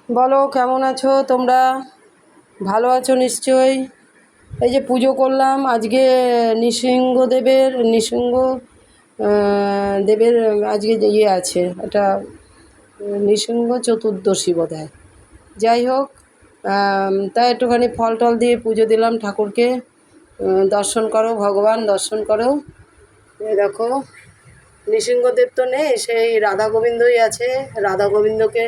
বলো কেমন আছো তোমরা? ভালো আছো নিশ্চয়ই। এই যে পুজো করলাম আজকে নৃসিংহ দেবের আজকে যে ইয়ে আছে এটা, নৃসিংহ চতুর্দশী বোধহয়। যাই হোক, তাই একটুখানি ফল টল দিয়ে পুজো দিলাম ঠাকুরকে। দর্শন করো, ভগবান দর্শন করো। এই দেখো, নৃসিংহদেব তো নেই, সেই রাধা গোবিন্দই আছে। রাধা গোবিন্দকে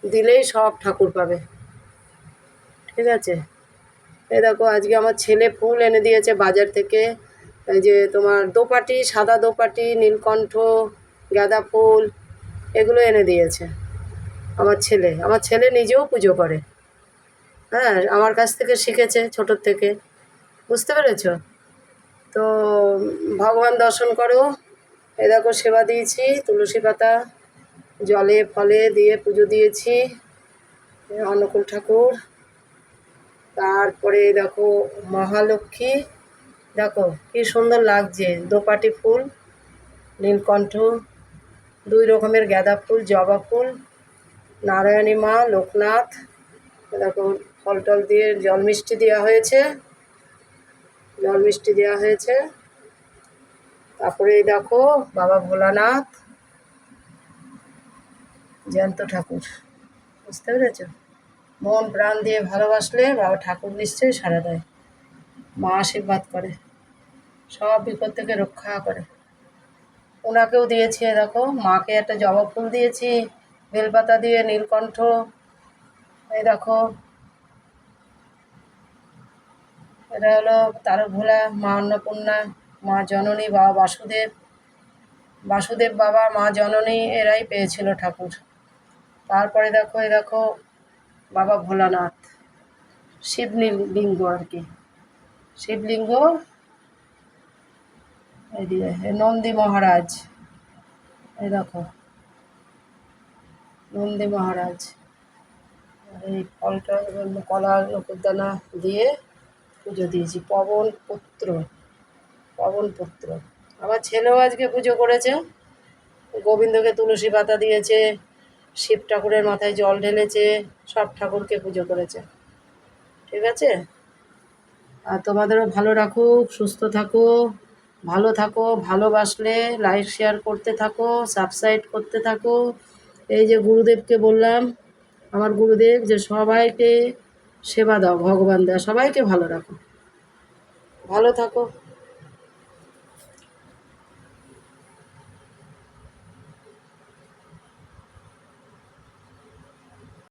দিলেই সব ঠাকুর পাবে, ঠিক আছে? এই দেখো, আজকে আমার ছেলে ফুল এনে দিয়েছে বাজার থেকে। এই যে তোমার দোপাটি, সাদা দোপাটি, নীলকণ্ঠ, গাঁদা ফুল, এগুলো এনে দিয়েছে আমার ছেলে নিজেও পুজো করে। হ্যাঁ, আমার কাছ থেকে শিখেছে ছোটোর থেকে, বুঝতে পেরেছ? তো ভগবান দর্শন করো। এই দেখো, সেবা দিয়েছি, তুলসী পাতা জলে ফলে দিয়ে পুজো দিয়েছি অনুকূল ঠাকুর। তারপরে দেখো মহালক্ষ্মী, দেখো কি সুন্দর লাগছে, দোপাটি ফুল, নীলকণ্ঠ, 2 রকমের গাঁদা ফুল, জবা ফুল, নারায়ণী মা, লোকনাথ। দেখো ফল টল দিয়ে জল মিষ্টি দেওয়া হয়েছে। তারপরে দেখো বাবা ভোলানাথ, জ্যান্ত ঠাকুর, বুঝতে পেরেছ? মন প্রাণ দিয়ে ভালোবাসলে বাবা ঠাকুর নিশ্চয়ই সাড়া দেয়। মা আশীর্বাদ করে, সব বিপদ থেকে রক্ষা করে। ওনাকেও দিয়েছি, দেখো মাকে একটা জবা ফুল দিয়েছি, বেলপাতা দিয়ে, নীলকণ্ঠ। এই দেখো, এটা হলো তারভোলা, মা অন্নপূর্ণা, মা জননী, বাবা বাসুদেব বাবা, মা জননী, এরাই পেয়েছিল ঠাকুর। তারপরে দেখো, এই দেখো বাবা ভোলানাথ, শিবলিঙ্গ আর কি, শিবলিঙ্গ। এই দিয়ে নন্দী মহারাজ, এই দেখো নন্দী মহারাজ। এই ফলটা কলা নকুরদানা দিয়ে পুজো দিয়েছি। পবন পুত্র আমার ছেলেও আজকে পুজো করেছে। গোবিন্দকে তুলসী পাতা দিয়েছে, শিব ঠাকুরের মাথায় জল ঢেলেছে, সব ঠাকুরকে পুজো করেছে, ঠিক আছে? আর তোমাদেরও ভালো রাখুক, সুস্থ থাকো, ভালো থাকো, ভালোবাসলে লাইক শেয়ার করতে থাকো, সাবস্ক্রাইব করতে থাকো। এই যে গুরুদেবকে বললাম, আমার গুরুদেব, যে সবাইকে সেবা দাও, ভগবান দেয়, সবাইকে ভালো রাখো, ভালো থাকো।